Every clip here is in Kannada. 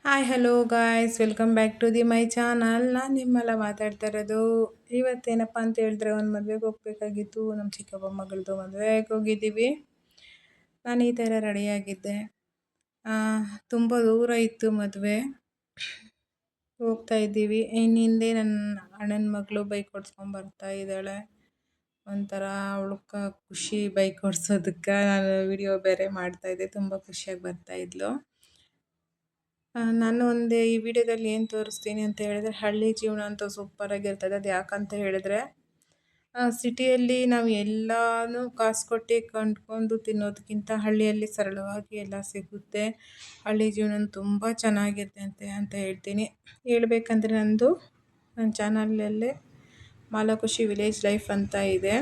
Hi hello guys welcome back to my channel. ನಾನು ನಿಮ್ಮೆಲ್ಲ ಮಾತಾಡ್ತಾ ಇರೋದು. ಇವತ್ತೇನಪ್ಪ ಅಂತ ಹೇಳಿದ್ರೆ ಒಂದು ಮದುವೆಗೆ ಹೋಗ್ಬೇಕಾಗಿತ್ತು. ನಮ್ಮ ಚಿಕ್ಕಪ್ಪ ಮಗಳದು ಮದುವೆಗೆ ಹೋಗಿದ್ದೀವಿ. ನಾನು ಈ ಥರ ರೆಡಿಯಾಗಿದ್ದೆ. ತುಂಬ ದೂರ ಇತ್ತು ಮದುವೆ. ಹೋಗ್ತಾ ಇದ್ದೀವಿ. ಹಿಂದೆ ನನ್ನ ಅಣ್ಣನ ಮಗಳು ಬೈಕ್ ಓಡಿಸ್ಕೊಂಡು ಬರ್ತಾ ಇದ್ದಾಳೆ. ಒಂಥರ ಅವಳಕ್ಕ ಖುಷಿ ಬೈಕ್ ಓಡಿಸೋದಕ್ಕೆ. ನಾನು ವಿಡಿಯೋ ಬೇರೆ ಮಾಡ್ತಾಯಿದ್ದೆ. ತುಂಬ ಖುಷಿಯಾಗಿ ಬರ್ತಾಯಿದ್ಲು. ನಾನು ಈ ವಿಡಿಯೋದಲ್ಲಿ ಏನು ತೋರಿಸ್ತೀನಿ ಅಂತ ಹೇಳಿದ್ರೆ, ಹಳ್ಳಿ ಜೀವನ ಅಂತೂ ಸೂಪರಾಗಿರ್ತದೆ. ಅದು ಯಾಕಂತ ಹೇಳಿದ್ರೆ, ಸಿಟಿಯಲ್ಲಿ ನಾವು ಎಲ್ಲನೂ ಕಾಸು ಕೊಟ್ಟು ಕೊಂಡ್ಕೊಂಡು ತಿನ್ನೋದಕ್ಕಿಂತ ಹಳ್ಳಿಯಲ್ಲಿ ಸರಳವಾಗಿ ಎಲ್ಲ ಸಿಗುತ್ತೆ. ಹಳ್ಳಿ ಜೀವನ ತುಂಬ ಚೆನ್ನಾಗಿರುತ್ತೆ ಅಂತ ಹೇಳ್ತೀನಿ. ಹೇಳ್ಬೇಕಂದ್ರೆ ನನ್ನ ಚಾನಲಲ್ಲೇ ಮಾಲಾಖುಷಿ ವಿಲೇಜ್ ಲೈಫ್ ಅಂತ ಇದೆ.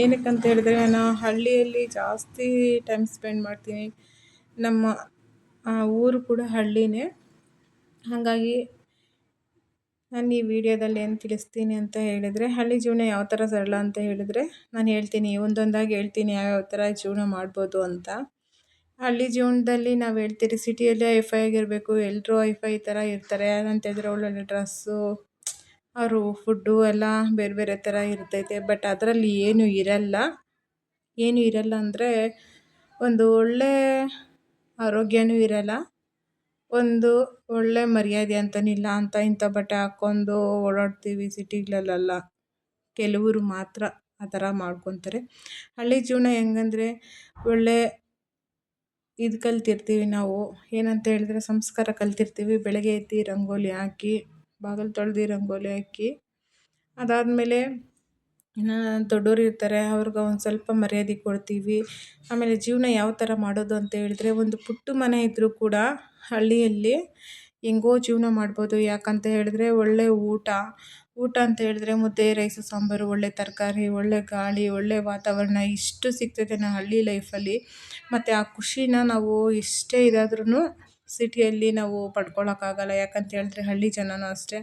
ಏನಕ್ಕಂತ ಹೇಳಿದ್ರೆ, ನಾನು ಹಳ್ಳಿಯಲ್ಲಿ ಜಾಸ್ತಿ ಟೈಮ್ ಸ್ಪೆಂಡ್ ಮಾಡ್ತೀನಿ. ನಮ್ಮ ಊರು ಕೂಡ ಹಳ್ಳಿನೇ. ಹಾಗಾಗಿ ನಾನು ಈ ವಿಡಿಯೋದಲ್ಲಿ ಏನು ತಿಳಿಸ್ತೀನಿ ಅಂತ ಹೇಳಿದರೆ, ಹಳ್ಳಿ ಜೀವನ ಯಾವ ಥರ ಸರಳ ಅಂತ ಹೇಳಿದರೆ ನಾನು ಹೇಳ್ತೀನಿ. ಒಂದೊಂದಾಗಿ ಹೇಳ್ತೀನಿ ಯಾವ್ಯಾವ ಥರ ಜೀವನ ಮಾಡ್ಬೋದು ಅಂತ. ಹಳ್ಳಿ ಜೀವನದಲ್ಲಿ ನಾವು ಹೇಳ್ತೀರಿ ಸಿಟಿಯಲ್ಲಿ ಐಫೈ ಆಗಿರಬೇಕು, ಎಲ್ಲರೂ ಐಫೈ ಥರ ಇರ್ತಾರೆ. ಏನಂತಂದರೆ ಒಳ್ಳೊಳ್ಳೆ ಡ್ರೆಸ್ಸು, ಅವರು ಫುಡ್ಡು ಎಲ್ಲ ಬೇರೆ ಬೇರೆ ಥರ ಇರ್ತೈತೆ. ಬಟ್ ಅದರಲ್ಲಿ ಏನೂ ಇರಲ್ಲ ಅಂದರೆ ಒಂದು ಒಳ್ಳೆ ಆರೋಗ್ಯನೂ ಇರಲ್ಲ, ಒಂದು ಒಳ್ಳೆ ಮರ್ಯಾದೆ ಅಂತನಿಲ್ಲ. ಅಂತ ಇಂಥ ಬಟ್ಟೆ ಹಾಕ್ಕೊಂಡು ಓಡಾಡ್ತೀವಿ ಸಿಟಿಗಳಲ್ಲೆಲ್ಲ. ಕೆಲವರು ಮಾತ್ರ ಆ ಥರ ಮಾಡ್ಕೊತಾರೆ. ಹಳ್ಳಿ ಜೀವನ ಹೆಂಗಂದರೆ ಒಳ್ಳೆ ಇದು ಕಲ್ತಿರ್ತೀವಿ ನಾವು. ಏನಂತ ಹೇಳಿದ್ರೆ ಸಂಸ್ಕಾರ ಕಲ್ತಿರ್ತೀವಿ. ಬೆಳಗ್ಗೆ ಎದ್ದು ರಂಗೋಲಿ ಹಾಕಿ, ಬಾಗಿಲು ತೊಳೆದು ರಂಗೋಲಿ ಹಾಕಿ, ಅದಾದಮೇಲೆ ದೊಡ್ಡೋರು ಇರ್ತಾರೆ ಅವ್ರಿಗೆ ಒಂದು ಸ್ವಲ್ಪ ಮರ್ಯಾದೆ ಕೊಡ್ತೀವಿ. ಆಮೇಲೆ ಜೀವನ ಯಾವ ಥರ ಮಾಡೋದು ಅಂತ ಹೇಳಿದ್ರೆ, ಒಂದು ಪುಟ್ಟ ಮನೆ ಇದ್ದರೂ ಕೂಡ ಹಳ್ಳಿಯಲ್ಲಿ ಹೆಂಗೋ ಜೀವನ ಮಾಡ್ಬೋದು. ಯಾಕಂತ ಹೇಳಿದ್ರೆ ಒಳ್ಳೆ ಊಟ ಅಂತ ಹೇಳಿದ್ರೆ ಮುದ್ದೆ, ರೈಸು, ಸಾಂಬಾರು, ಒಳ್ಳೆ ತರಕಾರಿ, ಒಳ್ಳೆ ಗಾಳಿ, ಒಳ್ಳೆ ವಾತಾವರಣ ಇಷ್ಟು ಸಿಗ್ತದೆ ನಮ್ಮ ಹಳ್ಳಿ ಲೈಫಲ್ಲಿ. ಮತ್ತು ಆ ಖುಷಿನ ನಾವು ಎಷ್ಟೇ ಇದಾದ್ರೂ ಸಿಟಿಯಲ್ಲಿ ನಾವು ಪಡ್ಕೊಳಕ್ಕಾಗಲ್ಲ. ಯಾಕಂತ ಹೇಳಿದ್ರೆ ಹಳ್ಳಿ ಜನನೂ ಅಷ್ಟೇ,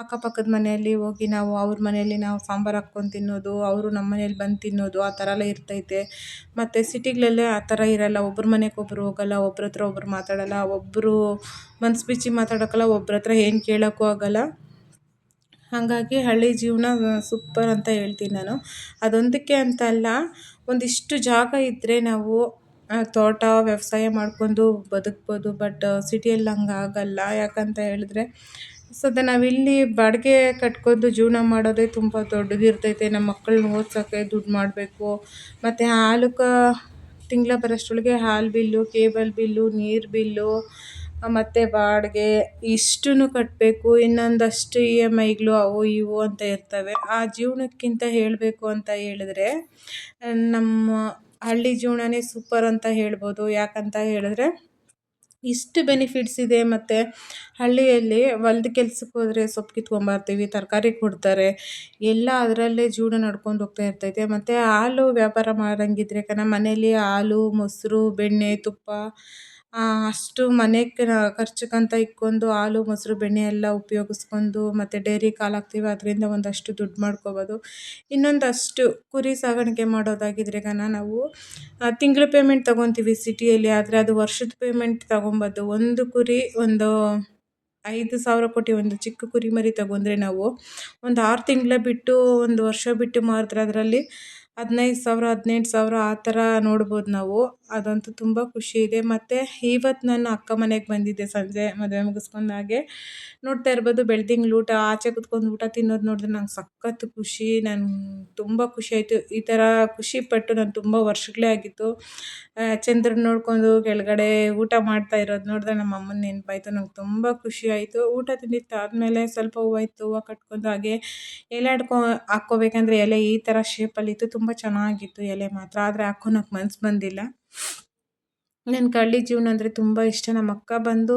ಅಕ್ಕಪಕ್ಕದ ಮನೆಯಲ್ಲಿ ಹೋಗಿ ನಾವು ಅವ್ರ ಮನೆಯಲ್ಲಿ ನಾವು ಸಾಂಬಾರು ಹಾಕ್ಕೊಂಡು ತಿನ್ನೋದು, ಅವರು ನಮ್ಮ ಮನೇಲಿ ಬಂದು ತಿನ್ನೋದು, ಆ ಥರ ಎಲ್ಲ ಇರ್ತೈತೆ. ಮತ್ತು ಸಿಟಿಗಳಲ್ಲೇ ಆ ಥರ ಇರಲ್ಲ. ಒಬ್ಬರ ಮನೆಗೆ ಒಬ್ಬರು ಹೋಗಲ್ಲ, ಒಬ್ರ ಹತ್ರ ಒಬ್ಬರು ಮಾತಾಡಲ್ಲ, ಒಬ್ಬರು ಮನ್ಸು ಬಿಚ್ಚಿ ಮಾತಾಡೋಕ್ಕಲ್ಲ, ಒಬ್ರ ಹತ್ರ ಏನು ಕೇಳೋಕ್ಕೂ ಆಗೋಲ್ಲ. ಹಾಗಾಗಿ ಹಳ್ಳಿ ಜೀವನ ಸೂಪರ್ ಅಂತ ಹೇಳ್ತೀನಿ ನಾನು. ಅದೊಂದಕ್ಕೆ ಅಂತ ಅಲ್ಲ, ಒಂದಿಷ್ಟು ಜಾಗ ಇದ್ದರೆ ನಾವು ತೋಟ ವ್ಯವಸಾಯ ಮಾಡ್ಕೊಂಡು ಬದುಕ್ಬೋದು. ಬಟ್ ಸಿಟಿಯಲ್ಲಿ ಹಂಗೆ ಆಗಲ್ಲ. ಯಾಕಂತ ಹೇಳಿದ್ರೆ ನಾವಿಲ್ಲಿ ಬಾಡಿಗೆ ಕಟ್ಕೊಂಡು ಜೀವನ ಮಾಡೋದೇ ತುಂಬ ದೊಡ್ಡದಿರ್ತೈತೆ. ನಮ್ಮ ಮಕ್ಕಳನ್ನ ಓದ್ಸೋಕ್ಕೆ ದುಡ್ಡು ಮಾಡಬೇಕು. ಮತ್ತು ತಿಂಗಳ ಬರೋಷ್ಟರೊಳಗೆ ಹಾಲು ಬಿಲ್ಲು, ಕೇಬಲ್ ಬಿಲ್ಲು, ನೀರು ಬಿಲ್ಲು, ಮತ್ತು ಬಾಡಿಗೆ ಇಷ್ಟನ್ನು ಕಟ್ಟಬೇಕು. ಇನ್ನೊಂದಷ್ಟು EMIಗಳು ಅವು ಇವು ಅಂತ ಇರ್ತವೆ. ಆ ಜೀವನಕ್ಕಿಂತ ಹೇಳಬೇಕು ಅಂತ ಹೇಳಿದ್ರೆ ನಮ್ಮ ಹಳ್ಳಿ ಜೀವನನೇ ಸೂಪರ್ ಅಂತ ಹೇಳ್ಬೋದು. ಯಾಕಂತ ಹೇಳಿದ್ರೆ ಇಷ್ಟು ಬೆನಿಫಿಟ್ಸ್ ಇದೆ. ಮತ್ತು ಹಳ್ಳಿಯಲ್ಲಿ ಹೊಲ್ದ ಕೆಲ್ಸಕ್ಕೆ ಹೋದರೆ ಸೊಪ್ಪು ಕಿತ್ಕೊಂಬರ್ತೀವಿ, ತರಕಾರಿ ಕೊಡ್ತಾರೆ, ಎಲ್ಲ ಅದರಲ್ಲೇ ಜೀವನ ನಡ್ಕೊಂಡು ಹೋಗ್ತಾ ಇರ್ತೈತೆ. ಮತ್ತು ಹಾಲು ವ್ಯಾಪಾರ ಮಾಡೋಂಗಿದ್ರೆ ಮನೇಲಿ ಹಾಲು, ಮೊಸರು, ಬೆಣ್ಣೆ, ತುಪ್ಪ ಅಷ್ಟು ಮನೆಗೆ ಖರ್ಚಕ್ಕಂತ ಇಟ್ಕೊಂಡು ಹಾಲು, ಮೊಸರು, ಬೆಣ್ಣೆ ಎಲ್ಲ ಉಪಯೋಗಿಸ್ಕೊಂಡು, ಮತ್ತು ಡೈರಿ ಹಾಲು ಹಾಕ್ತೀವಿ, ಅದರಿಂದ ಒಂದಷ್ಟು ದುಡ್ಡು ಮಾಡ್ಕೊಬೋದು. ಇನ್ನೊಂದಷ್ಟು ಕುರಿ ಸಾಗಾಣಿಕೆ ಮಾಡೋದಾಗಿದ್ರೆ ನಾವು ತಿಂಗಳ ಪೇಮೆಂಟ್ ತೊಗೊತೀವಿ ಸಿಟಿಯಲ್ಲಿ. ಆದರೆ ಅದು ವರ್ಷದ ಪೇಮೆಂಟ್ ತೊಗೊಬೋದು. ಒಂದು ಕುರಿ ಒಂದು 5,000 ಕೊಟ್ಟು ಒಂದು ಚಿಕ್ಕ ಕುರಿ ಮರಿ ತೊಗೊಂಡ್ರೆ ನಾವು ಒಂದು 6 ತಿಂಗಳ ಬಿಟ್ಟು, ಒಂದು ವರ್ಷ ಬಿಟ್ಟು ಮಾರಿದ್ರೆ ಅದರಲ್ಲಿ 15,000 18,000 ಆ ಥರ ನೋಡ್ಬೋದು ನಾವು. ಅದಂತೂ ತುಂಬ ಖುಷಿ ಇದೆ. ಮತ್ತು ಇವತ್ತು ನಾನು ಅಕ್ಕ ಮನೆಗೆ ಬಂದಿದ್ದೆ ಸಂಜೆ ಮದುವೆ ಮುಗಿಸ್ಕೊಂಡಾಗೆ. ನೋಡ್ತಾ ಇರ್ಬೋದು ಬೆಳ್ದಿಂಗ್ಳ ಊಟ, ಆಚೆ ಕೂತ್ಕೊಂಡು ಊಟ ತಿನ್ನೋದು ನೋಡಿದ್ರೆ ನಂಗೆ ಸಖತ್ತು ಖುಷಿ. ತುಂಬ ಖುಷಿ ಆಯಿತು. ಈ ಥರ ಖುಷಿಪಟ್ಟು ನಾನು ತುಂಬ ವರ್ಷಗಳೇ ಆಗಿತ್ತು. ಚಂದ್ರನ ನೋಡ್ಕೊಂಡು ಕೆಳಗಡೆ ಊಟ ಮಾಡ್ತಾ ಇರೋದು ನೋಡಿದ್ರೆ ನಮ್ಮ ಅಮ್ಮನ ನೆನಪಾಯಿತು. ನಂಗೆ ತುಂಬ ಖುಷಿ ಆಯಿತು. ಊಟ ತಿಂದಿದ್ದಾದಮೇಲೆ ಸ್ವಲ್ಪ ಹೂವು ಕಟ್ಕೊಂಡು ಹಾಗೆ ಎಲೆ ಹಾಕ್ಕೋಬೇಕಂದ್ರೆ ಎಲೆ ಈ ಥರ ಶೇಪಲ್ಲಿತ್ತು. ತುಂಬ ಚೆನ್ನಾಗಿತ್ತು ಎಲೆ ಮಾತ್ರ. ಆದರೆ ಹಾಕ್ಕೊಳಕ್ಕೆ ಮನ್ಸು ಬಂದಿಲ್ಲ. ನನಗೆ ಹಳ್ಳಿ ಜೀವನ ಅಂದರೆ ತುಂಬ ಇಷ್ಟ. ನಮ್ಮ ಅಕ್ಕ ಬಂದು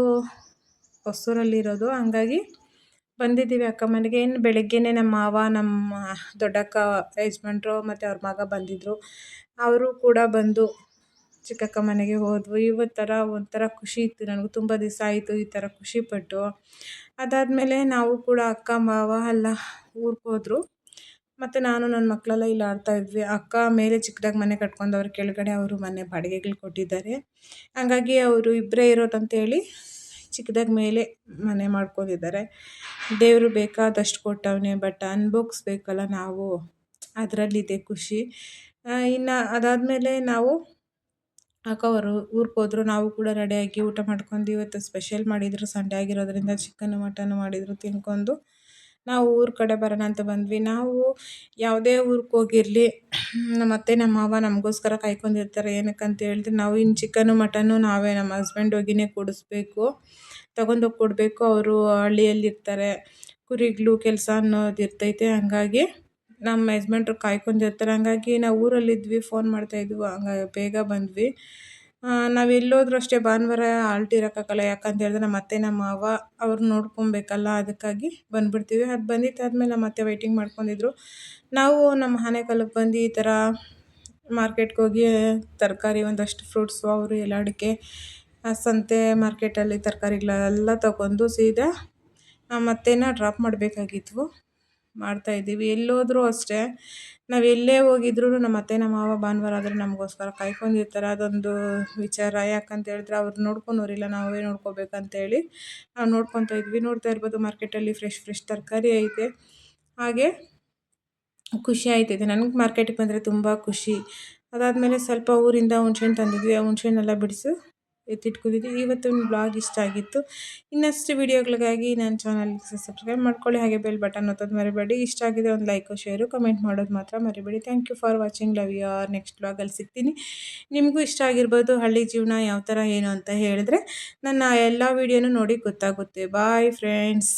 ಹೊಸೂರಲ್ಲಿರೋದು, ಹಂಗಾಗಿ ಬಂದಿದ್ದೀವಿ ಅಕ್ಕ ಮನೆಗೆ. ಇನ್ನು ಬೆಳಗ್ಗೆನೇ ನಮ್ಮ ಮಾವ, ನಮ್ಮ ದೊಡ್ಡಕ್ಕ ಯಜಮಾನ್ರು ಮತ್ತು ಅವ್ರ ಮಗ ಬಂದಿದ್ದರು. ಅವರು ಕೂಡ ಬಂದು ಚಿಕ್ಕಕ್ಕ ಮನೆಗೆ ಹೋದ್ವು. ಒಂಥರ ಖುಷಿ ಇತ್ತು. ನನಗೂ ತುಂಬ ದಿವಸ ಆಯಿತು ಈ ಥರ ಖುಷಿಪಟ್ಟು. ಅದಾದಮೇಲೆ ನಾವು ಕೂಡ ಅಕ್ಕ ಮಾವ ಎಲ್ಲ ಊರಿಗೆ ಹೋದರು. ಮತ್ತು ನಾನು ನನ್ನ ಮಕ್ಕಳೆಲ್ಲ ಇಲ್ಲಿ ಆಡ್ತಾ ಇದ್ವಿ. ಅಕ್ಕ ಮೇಲೆ ಚಿಕ್ಕದಾಗಿ ಮನೆ ಕಟ್ಕೊಂಡವ್ರು, ಕೆಳಗಡೆ ಅವರು ಮನೆ ಬಾಡಿಗೆಗಳು ಕೊಟ್ಟಿದ್ದಾರೆ. ಹಾಗಾಗಿ ಅವರು ಇಬ್ಬರೇ ಇರೋದಂತೇಳಿ ಚಿಕ್ಕದಾಗಿ ಮೇಲೆ ಮನೆ ಮಾಡ್ಕೊಂಡಿದ್ದಾರೆ. ದೇವರು ಬೇಕಾದಷ್ಟು ಕೊಟ್ಟವನೆ, ಬಟ್ ಅನುಭವಿಸ್ಬೇಕಲ್ಲ ನಾವು, ಅದರಲ್ಲಿದೆ ಖುಷಿ. ಇನ್ನು ಅದಾದಮೇಲೆ ನಾವು ಅಕ್ಕ ಅವರು ಊರಿಗೆ ಹೋದ್ರು. ನಾವು ಕೂಡ ರೆಡಿಯಾಗಿ ಊಟ ಮಾಡ್ಕೊಂಡು, ಇವತ್ತು ಸ್ಪೆಷಲ್ ಮಾಡಿದರು, ಸಂಡೇ ಆಗಿರೋದ್ರಿಂದ ಚಿಕನ್ನು ಮಟನ್ನು ಮಾಡಿದರು. ತಿನ್ಕೊಂಡು ನಾವು ಊರ ಕಡೆ ಬರೋಣ ಅಂತ ಬಂದ್ವಿ. ನಾವು ಯಾವುದೇ ಊರಿಗೆ ಹೋಗಿರಲಿ, ನಮ್ಮ ಅತ್ತೆ ನಮ್ಮ ಮಾವ ನಮಗೋಸ್ಕರ ಕಾಯ್ಕೊಂಡಿರ್ತಾರೆ. ಏನಕ್ಕಂತ ಹೇಳಿದ್ರೆ, ನಾವು ಇನ್ನು ಚಿಕನ್ನು ಮಟನ್ನು ನಾವೇ ನಮ್ಮ ಹಸ್ಬೆಂಡ್ ಹೋಗಿನೇ ಕೊಡಿಸ್ಬೇಕು, ತೊಗೊಂಡೋಗಿ ಕೊಡಬೇಕು. ಅವರು ಹಳ್ಳಿಯಲ್ಲಿರ್ತಾರೆ, ಕುರಿಗಳು ಕೆಲಸ ಅನ್ನೋದು ಇರ್ತೈತೆ. ಹಂಗಾಗಿ ನಮ್ಮ ಯಜಮಾನ್ರು ಕಾಯ್ಕೊಂಡಿರ್ತಾರೆ. ಹಂಗಾಗಿ ನಾವು ಊರಲ್ಲಿದ್ವಿ, ಫೋನ್ ಮಾಡ್ತಾಯಿದ್ವಿ, ಹಂಗಾಗಿ ಬೇಗ ಬಂದ್ವಿ. ನಾವು ಎಲ್ಲೋದ್ರೂ ಅಷ್ಟೇ ಭಾನುವಾರ ಆಲ್ಟ್ ಇರೋಕ್ಕಾಗಲ್ಲ. ಯಾಕಂತ ಹೇಳಿದ್ರೆ ನಮ್ಮ ಅತ್ತೆ ನಮ್ಮ ಮಾವ ಅವ್ರು ನೋಡ್ಕೊಬೇಕಲ್ಲ, ಅದಕ್ಕಾಗಿ ಬಂದುಬಿಡ್ತೀವಿ. ಅದು ಬಂದಿದ್ದಾದ್ಮೇಲೆ ನಮ್ಮ ಅತ್ತೆ ವೆಯ್ಟಿಂಗ್ ಮಾಡ್ಕೊಂಡಿದ್ರು. ನಾವು ನಮ್ಮ ಆನೆಕಲ್ಗೆ ಬಂದು ಈ ಥರ ಮಾರ್ಕೆಟ್ಗೆ ಹೋಗಿ ತರಕಾರಿ, ಒಂದಷ್ಟು ಫ್ರೂಟ್ಸು, ಅವರು ಎಲ್ಲ ಅಡಿಕೆ, ಸಂತೆ ಮಾರ್ಕೆಟಲ್ಲಿ ತರಕಾರಿಗಳೆಲ್ಲ ತಗೊಂಡು ಸೀದಾ ನಮ್ಮ ಅತ್ತೆನ ಡ್ರಾಪ್ ಮಾಡಬೇಕಾಗಿದ್ವು, ಮಾಡ್ತಾಯಿದ್ದೀವಿ. ಎಲ್ಲೋದ್ರೂ ಅಷ್ಟೇ, ನಾವು ಎಲ್ಲೇ ಹೋಗಿದ್ರು ನಮ್ಮ ಅತ್ತೆ ನಮ್ಮ ಮಾವ ಭಾನುವಾರ ಆದರೆ ನಮಗೋಸ್ಕರ ಕಾಯ್ಕೊಂಡಿರ್ತಾರೆ. ಅದೊಂದು ವಿಚಾರ. ಯಾಕಂತ ಹೇಳಿದ್ರೆ ಅವ್ರು ನೋಡ್ಕೊಳೋರಿಲ್ಲ, ನಾವೇ ನೋಡ್ಕೋಬೇಕಂತೇಳಿ ನಾವು ನೋಡ್ಕೊತಾ ಇದ್ವಿ. ನೋಡ್ತಾ ಇರ್ಬೋದು, ಮಾರ್ಕೆಟಲ್ಲಿ ಫ್ರೆಶ್ ತರಕಾರಿ ಐತೆ. ಹಾಗೆ ಖುಷಿ ಆಯ್ತೈತೆ. ನನಗೆ ಮಾರ್ಕೆಟಿಗೆ ಬಂದರೆ ತುಂಬ ಖುಷಿ. ಅದಾದಮೇಲೆ ಸ್ವಲ್ಪ ಊರಿಂದ ಹುಣ್ಸೆಹಣ್ಣು ತಂದಿದ್ವಿ. ಆ ಹುಣ್ಸೆಹಣ್ಣೆಲ್ಲ ಬಿಡಿಸಿ ಎತ್ತಿಟ್ಕೊಂಡಿದ್ವಿ. ಇವತ್ತಿನ ಬ್ಲಾಗ್ ಇಷ್ಟ ಆಗಿತ್ತು. ಇನ್ನಷ್ಟು ವೀಡಿಯೋಗಳಿಗಾಗಿ ನನ್ನ ಚಾನಲ್ಗೆ ಸಬ್ಸ್ಕ್ರೈಬ್ ಮಾಡ್ಕೊಳ್ಳಿ, ಹಾಗೆ ಬೆಲ್ ಬಟನ್ ಒತ್ತೋದು ಮರಿಬೇಡಿ. ಇಷ್ಟ ಆಗಿದೆ ಒಂದು ಲೈಕು, ಶೇರು, ಕಮೆಂಟ್ ಮಾಡೋದು ಮಾತ್ರ ಮರಿಬೇಡಿ. Thank you for watching. Love you all. Next ಬ್ಲಾಗಲ್ಲಿ ಸಿಗ್ತೀನಿ. ನಿಮಗೂ ಇಷ್ಟ ಆಗಿರ್ಬೋದು ಹಳ್ಳಿ ಜೀವನ ಯಾವ ಥರ ಏನು ಅಂತ ಹೇಳಿದ್ರೆ ನನ್ನ ಎಲ್ಲ ವೀಡಿಯೋನೂ ನೋಡಿ ಗೊತ್ತಾಗುತ್ತೆ. Bye friends.